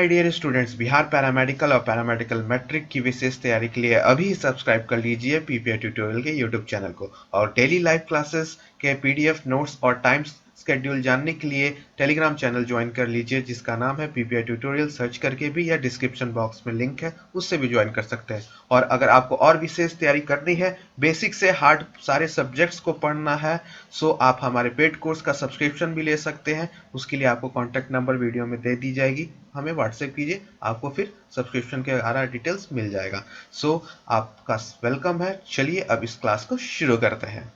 My dear students, Bihar paramedical और paramedical matric की विशेष तैयारी के लिए अभी सब्सक्राइब कर लीजिए पीपीआई ट्यूटोरियल के यूट्यूब चैनल को। और डेली लाइव क्लासेस के पीडीएफ नोट्स और टाइम शेड्यूल जानने के लिए टेलीग्राम चैनल ज्वाइन कर लीजिए जिसका नाम है पीपीआई ट्यूटोरियल। सर्च करके भी या डिस्क्रिप्शन बॉक्स में लिंक है उससे भी ज्वाइन कर सकते हैं। और अगर आपको और विशेष तैयारी करनी है, बेसिक से हार्ड सारे सब्जेक्ट्स को पढ़ना है, सो आप हमारे पेड कोर्स का सब्सक्रिप्शन भी ले सकते हैं। उसके लिए आपको कॉन्टैक्ट नंबर वीडियो में दे दी जाएगी, हमें व्हाट्सएप कीजिए, आपको फिर सब्सक्रिप्शन के सारा डिटेल्स मिल जाएगा। सो आपका वेलकम है। चलिए अब इस क्लास को शुरू करते हैं।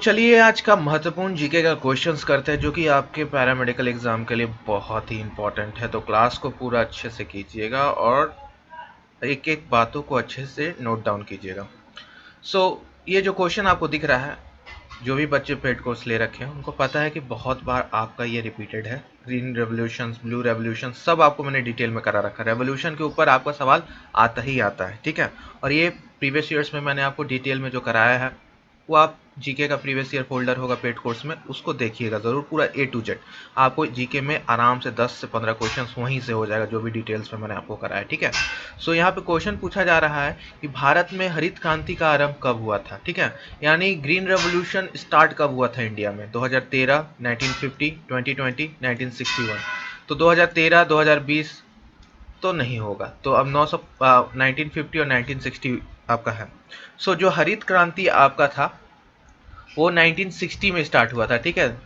चलिए आज का महत्वपूर्ण जीके का क्वेश्चंस करते हैं जो कि आपके पैरामेडिकल एग्जाम के लिए बहुत ही इंपॉर्टेंट है। तो क्लास को पूरा अच्छे से कीजिएगा और एक एक बातों को अच्छे से नोट डाउन कीजिएगा। ये जो क्वेश्चन आपको दिख रहा है, जो भी बच्चे पेड कोर्स ले रखे हैं उनको पता है कि बहुत बार आपका ये रिपीटेड है। ग्रीन रेवोल्यूशन, ब्लू रेवोल्यूशन सब आपको मैंने डिटेल में करा रखा है। रेवोल्यूशन के ऊपर आपका सवाल आता ही आता है, ठीक है। और ये प्रीवियस ईयर्स में मैंने आपको डिटेल में जो कराया है वो आप जीके का प्रीवियस ईयर फोल्डर होगा पेड कोर्स में, उसको देखिएगा ज़रूर पूरा ए टू जेड। आपको जीके में आराम से 10 से 15 क्वेश्चंस वहीं से हो जाएगा जो भी डिटेल्स में मैंने आपको कराया, ठीक है। यहाँ पे क्वेश्चन पूछा जा रहा है कि भारत में हरित क्रांति का आरंभ कब हुआ था, ठीक है। यानी ग्रीन रेवोल्यूशन स्टार्ट कब हुआ था इंडिया में? 2013, 1950, 2020, 1961। तो 2013, 2020 तो नहीं होगा, तो अब 1950 और 1960 आपका है। जो हरित क्रांति आपका था वो 1960 में स्टार्ट हुआ था, ठीक है।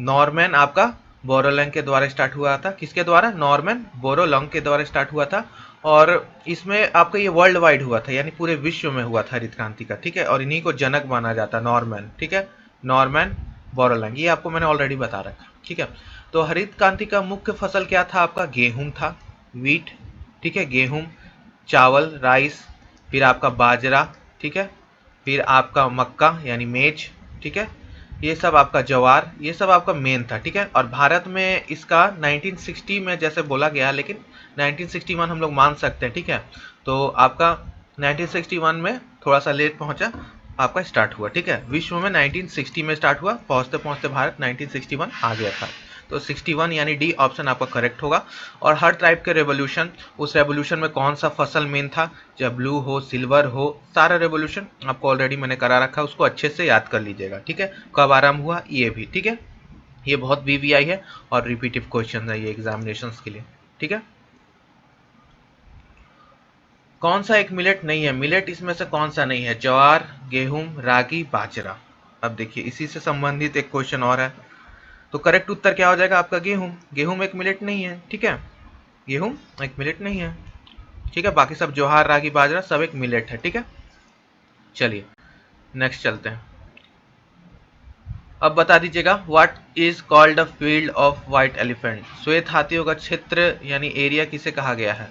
नॉर्मन आपका बोरोलैंग के द्वारा स्टार्ट हुआ था। किसके द्वारा? नॉर्मन बोरोलैंग के द्वारा स्टार्ट हुआ था। और इसमें आपका ये वर्ल्ड वाइड हुआ था, यानी पूरे विश्व में हुआ था हरित क्रांति का, ठीक है। और इन्हीं को जनक माना जाता है, नॉर्मन, ठीक है। नॉर्मन बोरोलैंग, ये आपको मैंने ऑलरेडी बता रखा, ठीक है। तो हरित क्रांति का मुख्य फसल क्या था आपका? गेहूं था, वीट, ठीक है। गेहूं, चावल, राइस, फिर आपका बाजरा, ठीक है। फिर आपका मक्का यानी मेज, ठीक है। ये सब आपका ज्वार, ये सब आपका मेन था, ठीक है। और भारत में इसका 1960 में जैसे बोला गया, लेकिन 1961 हम लोग मान सकते हैं, ठीक है। तो आपका 1961 में थोड़ा सा लेट पहुंचा, आपका स्टार्ट हुआ, ठीक है। विश्व में 1960 में स्टार्ट हुआ, पहुंचते पहुंचते भारत 1961 आ गया था। तो 61 यानी डी ऑप्शन आपका करेक्ट होगा। और हर टाइप के रेवोल्यूशन, उस रेवोल्यूशन में कौन सा फसल मेन था, चाहे ब्लू हो, सिल्वर हो, सारा रेवोल्यूशन आपको ऑलरेडी मैंने करा रखा है, उसको अच्छे से याद कर लीजिएगा, ठीक है। कब आरंभ हुआ ये भी, ठीक है। ये बहुत वीवीआई है और रिपीटिव क्वेश्चन है ये एग्जामिनेशंस के लिए, ठीक है। कौन सा एक मिलेट नहीं है? मिलेट इसमें से कौन सा नहीं है? ज्वार, गेहूं, रागी, बाजरा। अब देखिए इसी से संबंधित एक क्वेश्चन और है। तो करेक्ट उत्तर क्या हो जाएगा आपका? गेहूं। गेहूं एक मिलेट नहीं है, ठीक है। गेहूं एक मिलेट नहीं है, ठीक है। बाकी सब ज्वार, रागी, बाजरा सब एक मिलेट है, ठीक है। चलिए नेक्स्ट चलते हैं। अब बता दीजिएगा, what is called a field of white elephant? श्वेत हाथियों का क्षेत्र यानी एरिया किसे कहा गया है?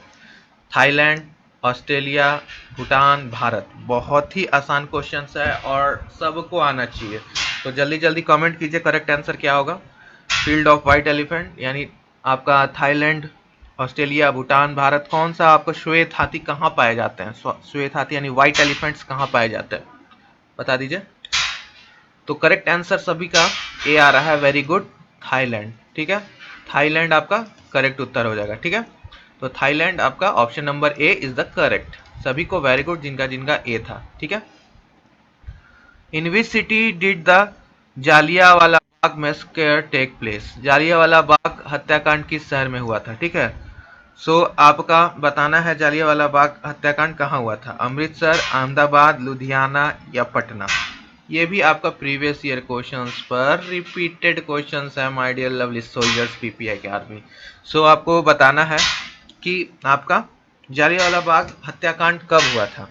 Thailand, Australia, Bhutan, Bharat. बहुत ही आसान क्वेश्चन है और सबको आना चाहिए। तो जल्दी जल्दी कमेंट कीजिए करेक्ट आंसर क्या होगा। फील्ड ऑफ व्हाइट एलिफेंट यानी आपका थाईलैंड, ऑस्ट्रेलिया, भूटान, भारत। कौन सा आपको श्वेत हाथी कहाँ पाए जाते हैं? श्वेत हाथी यानी व्हाइट एलिफेंट्स कहाँ पाए जाते हैं, बता दीजिए। तो करेक्ट आंसर सभी का ए आ रहा है, वेरी गुड, थाईलैंड, ठीक है। थाईलैंड आपका करेक्ट उत्तर हो जाएगा, ठीक है। तो थाईलैंड आपका option number A is the correct. सभी को वेरी गुड जिनका जिनका ए था, ठीक है। In which city did the Jallianwala Bagh massacre take place? Jallianwala Bagh हत्याकांड किस शहर में हुआ था, ठीक है। आपका बताना है जालियावाला बाग हत्याकांड कहाँ हुआ था? अमृतसर, अहमदाबाद, लुधियाना या पटना। ये भी आपका प्रीवियस ईयर क्वेश्चंस पर रिपीटेड क्वेश्चंस है my dear lovely soldiers PPI के आर्मी। आपको बताना है कि आपका जालियावाला बाग हत्याकांड कब हुआ था।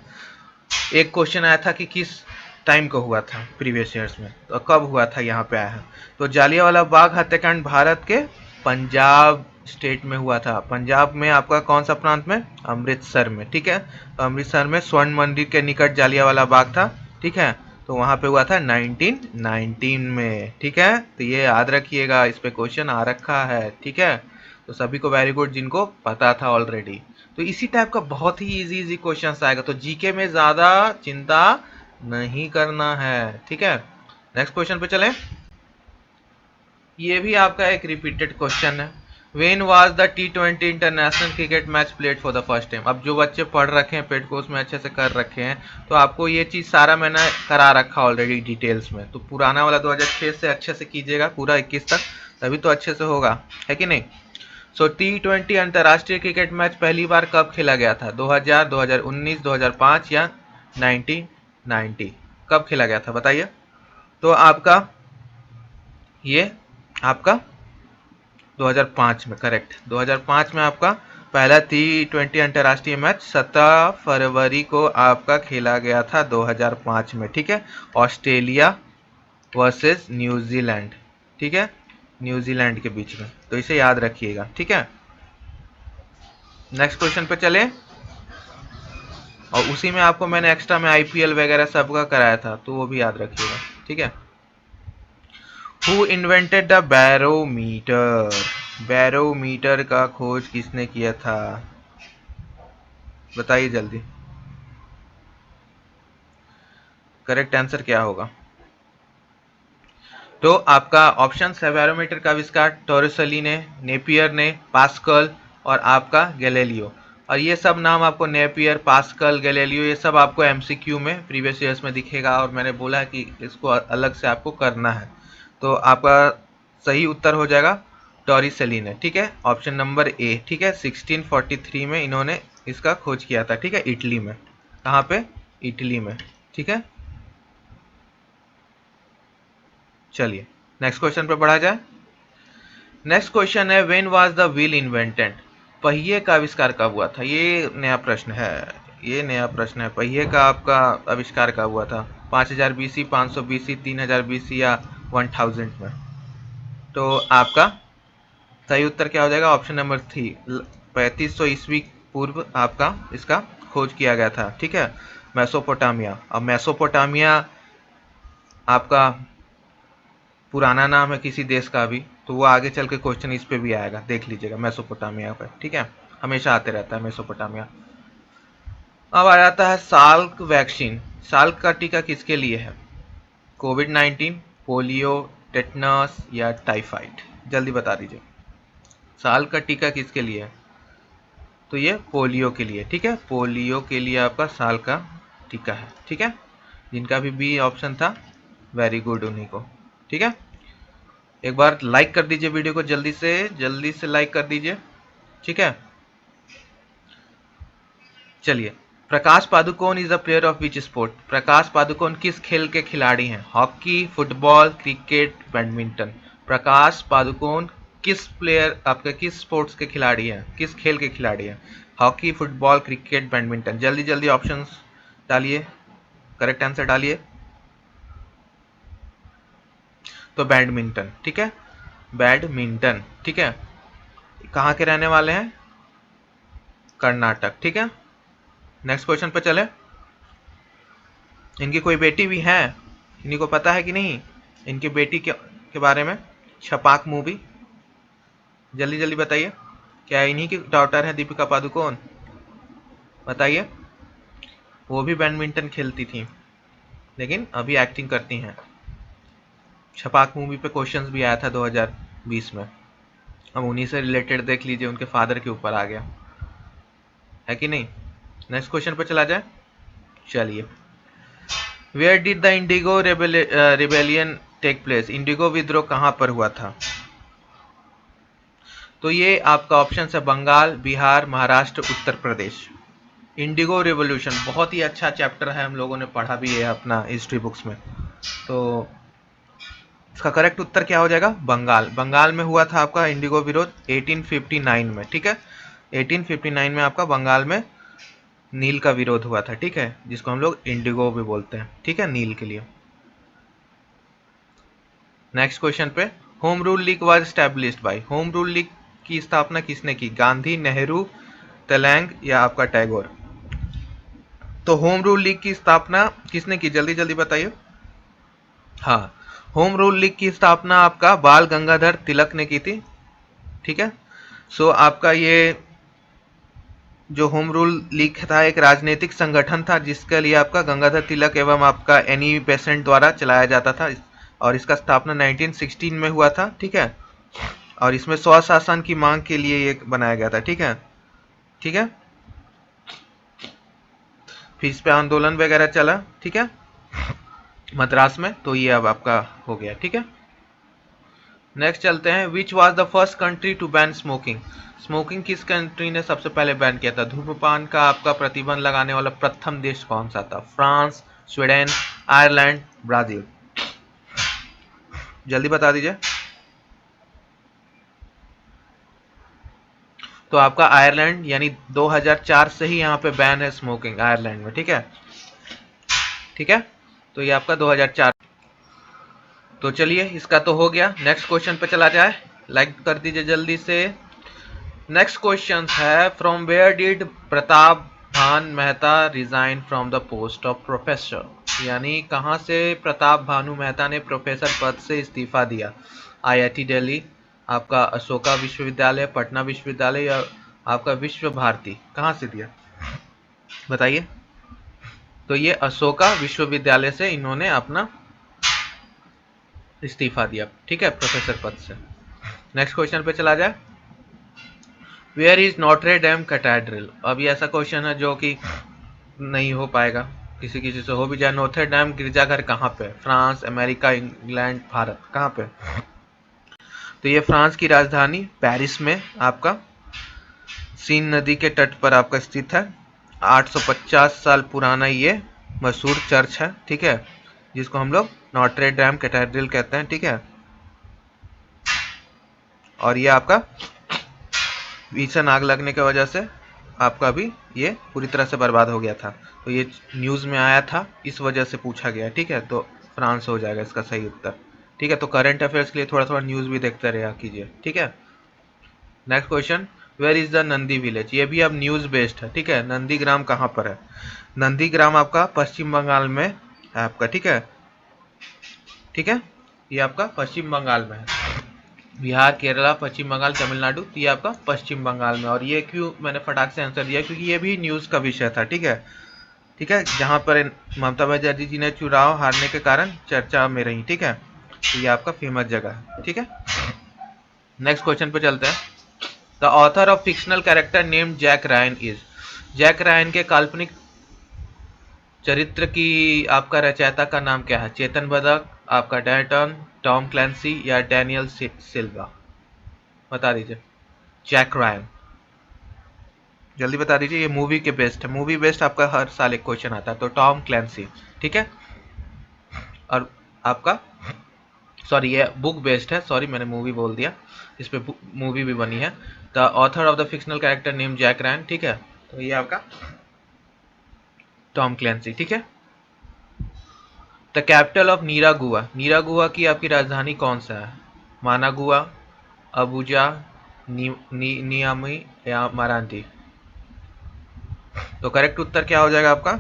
एक क्वेश्चन आया था कि किस टाइम को हुआ था प्रीवियस ईयर्स में, तो कब हुआ था यहाँ पे आया है। तो जालियावाला बाग हत्याकांड भारत के पंजाब स्टेट में हुआ था। पंजाब में आपका कौन सा प्रांत में? अमृतसर में, ठीक है। तो अमृतसर में स्वर्ण मंदिर के निकट जालियावाला बाग था, ठीक है। तो वहां पे हुआ था 1919 में, ठीक है। तो ये याद रखिएगा, इस पे क्वेश्चन आ रखा है, ठीक है। तो सभी को वेरी गुड जिनको पता था ऑलरेडी। तो इसी टाइप का बहुत ही इजी क्वेश्चन आएगा, तो जीके में ज्यादा चिंता नहीं करना है, ठीक है। नेक्स्ट क्वेश्चन पे चलें। ये भी आपका एक रिपीटेड क्वेश्चन है। When was the T20 international cricket match played for the first time. अब जो बच्चे पढ़ रखे हैं पेड कोर्स में अच्छे से कर रखे हैं तो आपको ये चीज़ सारा मैंने करा रखा ऑलरेडी डिटेल्स में। तो पुराना वाला 2006 से अच्छे से कीजिएगा पूरा 21 तक, तभी तो अच्छे से होगा, है कि नहीं। सो T20 अंतर्राष्ट्रीय क्रिकेट मैच पहली बार कब खेला गया था? 2000, 2019, 2005 या 1990? कब खेला गया था बताइए। तो आपका ये आपका 2005 में, करेक्ट। 2005 में आपका पहला T20 अंतर्राष्ट्रीय मैच 17 फरवरी को आपका खेला गया था 2005 में, ठीक है। ऑस्ट्रेलिया वर्सेस न्यूजीलैंड, ठीक है, न्यूजीलैंड के बीच में। तो इसे याद रखिएगा, ठीक है। नेक्स्ट क्वेश्चन पे चले, और उसी में आपको मैंने एक्स्ट्रा में IPL वगैरह सबका कराया था, तो वो भी याद रखिएगा, ठीक है। Who invented the barometer? Barometer का खोज किसने किया था? बताइए जल्दी, करेक्ट आंसर क्या होगा? तो आपका ऑप्शन है, बैरोमीटर का आविष्कार टोरिसेली ने, नेपियर ने, पास्कल और आपका गैलीलियो। और ये सब नाम आपको नेपियर, पास्कल, गैलीलियो, ये सब आपको MCQ में प्रीवियस ईयर्स में दिखेगा, और मैंने बोला कि इसको अलग से आपको करना है। तो आपका सही उत्तर हो जाएगा टोरिसेली ने, ठीक है, ऑप्शन नंबर ए, ठीक है। 1643 में इन्होंने इसका खोज किया था, ठीक है, इटली में। कहाँ पे? इटली में, ठीक है। चलिए नेक्स्ट क्वेश्चन पे बढ़ा जाए। नेक्स्ट क्वेश्चन है, when was the wheel invented? पहिए का आविष्कार कब हुआ था? ये नया प्रश्न है, ये नया प्रश्न है। पहिए का आपका आविष्कार कब हुआ था? 5000 BC, 500 BC, 3000 BC या 1000 में? तो आपका सही उत्तर क्या हो जाएगा? ऑप्शन नंबर 3, 3500 ईस्वी पूर्व आपका इसका खोज किया गया था, ठीक है, मेसोपोटामिया। अब मेसोपोटामिया आपका पुराना नाम है किसी देश का भी, तो वो आगे चल के क्वेश्चन इस पे भी आएगा, देख लीजिएगा, मेसोपोटामिया पे, ठीक है, हमेशा आते रहता है मेसोपोटामिया। अब आ जाता है साल्क वैक्सीन। साल्क का टीका किसके लिए है? कोविड-19, पोलियो, टेटनस या टाइफाइड? जल्दी बता दीजिए, साल्क का टीका किसके लिए है? तो ये पोलियो के लिए, ठीक है, पोलियो के लिए आपका साल का टीका है, ठीक है। जिनका भी बी ऑप्शन था, वेरी गुड उन्हीं को, ठीक है। एक बार लाइक कर दीजिए वीडियो को, जल्दी से लाइक कर दीजिए, ठीक है। चलिए, Prakash Padukone is a player of which sport? Prakash Padukone किस खेल के खिलाड़ी हैं? Hockey, football, cricket, badminton? Prakash Padukone किस प्लेयर, आपके किस स्पोर्ट्स के खिलाड़ी हैं, किस खेल के खिलाड़ी हैं? Hockey, football, cricket, badminton? जल्दी जल्दी ऑप्शंस डालिए, करेक्ट आंसर डालिए। तो बैडमिंटन, ठीक है, बैडमिंटन, ठीक है। कहाँ के रहने वाले हैं? कर्नाटक, ठीक है। नेक्स्ट क्वेश्चन पे चले। इनकी कोई बेटी भी है, इन्हीं को पता है कि नहीं इनकी बेटी के बारे में? छपाक मूवी, जल्दी जल्दी बताइए, क्या इन्हीं की डॉटर है दीपिका पादुकोण? बताइए। वो भी बैडमिंटन खेलती थी, लेकिन अभी एक्टिंग करती हैं। छपाक मूवी पे क्वेश्चंस भी आया था 2020 में, अब उन्हीं से रिलेटेड देख लीजिए, उनके फादर के ऊपर आ गया, है कि नहीं। नेक्स्ट क्वेश्चन पे चला जाए, चलिए। Where did the indigo rebellion take place? Indigo विद्रोह कहाँ पर हुआ था? तो ये आपका ऑप्शन है, बंगाल, बिहार, महाराष्ट्र, उत्तर प्रदेश। इंडिगो रिवॉल्यूशन बहुत ही अच्छा चैप्टर है, हम लोगों ने पढ़ा भी है अपना हिस्ट्री बुक्स में। तो इसका करेक्ट उत्तर क्या हो जाएगा? बंगाल। बंगाल में हुआ था आपका इंडिगो विरोध 1859 में, ठीक है। 1859 में आपका बंगाल में नील का विरोध हुआ था, ठीक है, जिसको हम लोग इंडिगो भी बोलते हैं, ठीक है, नील के लिए। नेक्स्ट क्वेश्चन पे, home rule league was established bye? Home rule league की स्थापना किसने की? गांधी, नेहरू, तेलंग या आपका टैगोर? तो होम रूल लीग की स्थापना किसने की? जल्दी जल्दी बताइए। हाँ, होम रूल लीग की स्थापना आपका बाल गंगाधर तिलक ने की थी, ठीक है। सो आपका ये जो होम रूल लीग था एक राजनीतिक संगठन था, जिसके लिए आपका गंगाधर तिलक एवं आपका एनी बेसेंट द्वारा चलाया जाता था, और इसका स्थापना 1916 में हुआ था, ठीक है। और इसमें स्वशासन की मांग के लिए ये बनाया गया था। ठीक है, ठीक है। फिर इस पे आंदोलन वगैरह चला। ठीक है, मद्रास में। तो ये अब आपका हो गया। ठीक है, नेक्स्ट चलते हैं। Which was the first country to ban smoking? Smoking किस कंट्री ने सबसे पहले बैन किया था? धूम्रपान का आपका प्रतिबंध लगाने वाला प्रथम देश कौन सा था? France, Sweden, Ireland, Brazil? जल्दी बता दीजिए। तो आपका आयरलैंड, यानी 2004 से ही यहाँ पे बैन है स्मोकिंग आयरलैंड में। ठीक है, ठीक है। तो ये आपका 2004। तो चलिए, इसका तो हो गया। नेक्स्ट क्वेश्चन पे चला जाए। लाइक कर दीजिए जल्दी से। नेक्स्ट क्वेश्चन है, फ्रॉम वेयर डिड प्रताप भान Mehta resign from the post of professor? यानी कहाँ से प्रताप भानु मेहता ने प्रोफेसर पद से इस्तीफा दिया? आईआईटी दिल्ली, आपका अशोका विश्वविद्यालय, पटना विश्वविद्यालय, या आपका विश्व भारती? कहाँ से दिया बताइए। तो ये अशोका विश्वविद्यालय से इन्होंने अपना इस्तीफा दिया। ठीक है, प्रोफेसर पद से। नेक्स्ट क्वेश्चन पे चला जाए। Where is Notre Dame cathedral? अब ये ऐसा क्वेश्चन है जो कि नहीं हो पाएगा, किसी किसी से हो भी जाए। नोट्रे डेम गिरजाघर कहाँ पे? France, America, England, Bharat? कहाँ पे? तो ये फ्रांस की राजधानी पेरिस में आपका सीन नदी के तट पर आपका स्थित है। 850 साल पुराना ये मशहूर चर्च है। ठीक है, जिसको हम लोग नोट्रे डेम कैथेड्रल कहते हैं। ठीक है, और ये आपका भीषण आग लगने की वजह से आपका भी ये पूरी तरह से बर्बाद हो गया था। तो ये न्यूज़ में आया था, इस वजह से पूछा गया। ठीक है, तो फ्रांस हो जाएगा इसका सही उत्तर। ठीक है, तो करंट अफेयर्स के लिए थोड़ा थोड़ा न्यूज़ भी देखते रहा कीजिए। ठीक है, next question, where is the Nandi village? ये भी अब न्यूज़ बेस्ड है। ठीक है, नंदीग्राम कहाँ पर है? नंदीग्राम आपका पश्चिम बंगाल में है आपका। ठीक है, ठीक है, ये आपका पश्चिम बंगाल में है। बिहार, केरला, पश्चिम बंगाल, तमिलनाडु, तो ये आपका पश्चिम बंगाल में। और ये क्यों मैंने फटाक से आंसर दिया, क्योंकि ये भी न्यूज़ का विषय था। ठीक है, ठीक है, जहाँ पर ममता बनर्जी जी ने चुनाव हारने के कारण चर्चा में रही। ठीक है, तो ये आपका फेमस जगह है। ठीक है, नेक्स्ट क्वेश्चन पे चलते हैं। The author of fictional character named Jack Ryan is? Jack Ryan के काल्पनिक चरित्र की आपका रचयिता का नाम क्या है? चेतन भगत, आपका डैल्टन, टॉम क्लैंसी, या डैनियल सिल्वा? बता दीजिए। जैक रायन, जल्दी बता दीजिए। ये मूवी के बेस्ड है, मूवी बेस्ड आपका हर साल एक क्वेश्चन आता है। तो टॉम क्लैंसी। ठीक है, और आपका सॉरी ये बुक बेस्ड है, सॉरी मैंने मूवी बोल दिया, इस पे मूवी भी बनी है। The author of the fictional character name Jack Ryan. ठीक है, तो ये आपका टॉम क्लैंसी। ठीक है, the capital of Nicaragua? Nicaragua की आपकी राजधानी कौन सा है? मानागुआ, अबुजा, नियामी, या मारांडी? तो करेक्ट उत्तर क्या हो जाएगा आपका?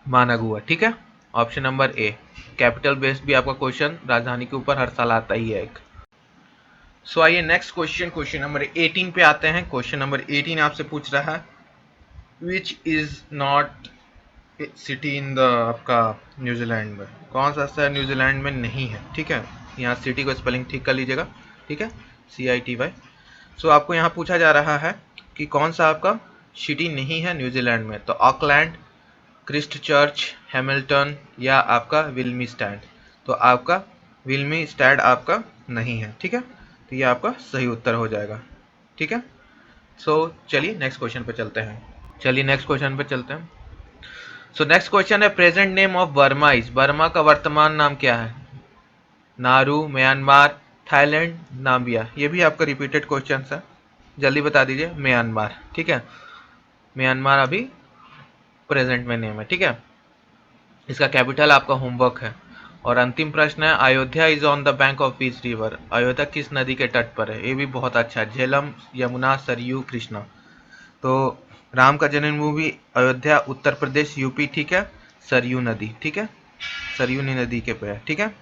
मानागुआ। ठीक है, option number A. Capital based भी आपका क्वेश्चन राजधानी के ऊपर हर साल आता ही है एक। सो आइए नेक्स्ट क्वेश्चन, क्वेश्चन नंबर 18 पे आते हैं। क्वेश्चन नंबर 18 आपसे पूछ रहा है, which is not city in the आपका न्यूजीलैंड में? कौन सा शहर न्यूजीलैंड में नहीं है? ठीक है, यहाँ सिटी को स्पेलिंग ठीक कर लीजिएगा। ठीक है, CITY। सो आपको यहाँ पूछा जा रहा है कि कौन सा आपका सिटी नहीं है न्यूजीलैंड में? तो ऑकलैंड, क्रिस्ट चर्च, हैमिल्टन, या आपका विल्मी स्टैंड? तो आपका विल्मी स्टैंड आपका नहीं है। ठीक है, तो ये आपका सही उत्तर हो जाएगा। ठीक है, सो चलिए नेक्स्ट क्वेश्चन पे चलते हैं। चलिए नेक्स्ट क्वेश्चन पे चलते हैं। सो नेक्स्ट क्वेश्चन है, present name of Burma is? Burma का वर्तमान नाम क्या है? नारू, म्यांमार, थाईलैंड, नाम्बिया? ये भी आपका रिपीटेड क्वेश्चन है, जल्दी बता दीजिए। म्यांमार। ठीक है, म्यांमार अभी प्रेजेंट में नेम है। ठीक है, इसका कैपिटल आपका होमवर्क है। और अंतिम प्रश्न है, Ayodhya is on the bank of which river? Ayodhya किस नदी के तट पर है? ये भी बहुत अच्छा है, झेलम, यमुना, सरयू, कृष्णा? तो राम का जन्मभूमि अयोध्या, उत्तर प्रदेश, यूपी। ठीक है, सरयू नदी। ठीक है, सरयू नदी के पे है। ठीक है,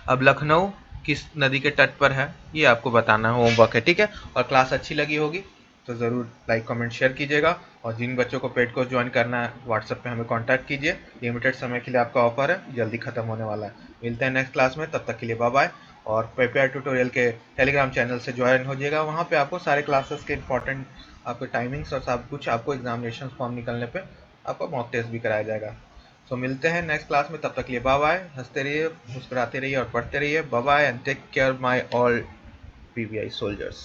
अब लखनऊ किस नदी के तट पर है, ये आपको बताना है, होमवर्क है। ठीक है, और क्लास अच्छी लगी होगी तो ज़रूर लाइक कमेंट शेयर कीजिएगा। और जिन बच्चों को पेड कोर्स ज्वाइन करना है व्हाट्सएप पे हमें कांटेक्ट कीजिए। लिमिटेड समय के लिए आपका ऑफर है, जल्दी खत्म होने वाला है। मिलते हैं नेक्स्ट क्लास में, तब तक के लिए बाय बाय। और प्रिपेयर ट्यूटोरियल के टेलीग्राम चैनल से ज्वाइन हो जाइएगा। वहाँ पे आपको सारे क्लासेस के इंपॉर्टेंट आपके टाइमिंग्स और सब कुछ आपको एग्जामिनेशन फॉर्म निकलने पे आपको मॉक टेस्ट भी कराया जाएगा। सो मिलते हैं नेक्स्ट क्लास में, तब तक के लिए बाय बाय। हंसते रहिए, मुस्कुराते रहिए और पढ़ते रहिए। Bye bye and take care my all PVI soldiers।